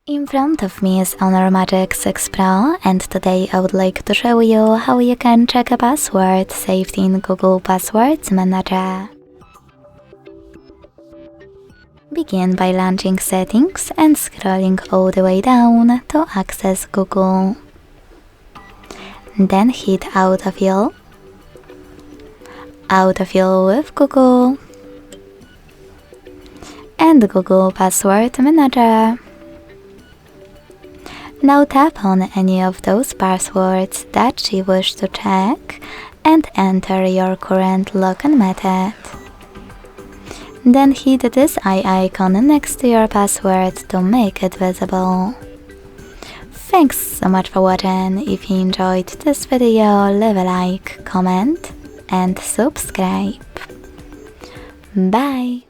In front of me is Honor Magic6 Pro, and today I would like to show you how you can check a password saved in Google Passwords Manager. Begin by launching Settings and scrolling all the way down to access Google. Then hit Autofill, Autofill with Google, and Google Password Manager. Now tap on any of those passwords that you wish to check and enter your current login method. Then hit this eye icon next to your password to make it visible. Thanks so much for watching. If you enjoyed this video, leave a like, comment and subscribe. Bye!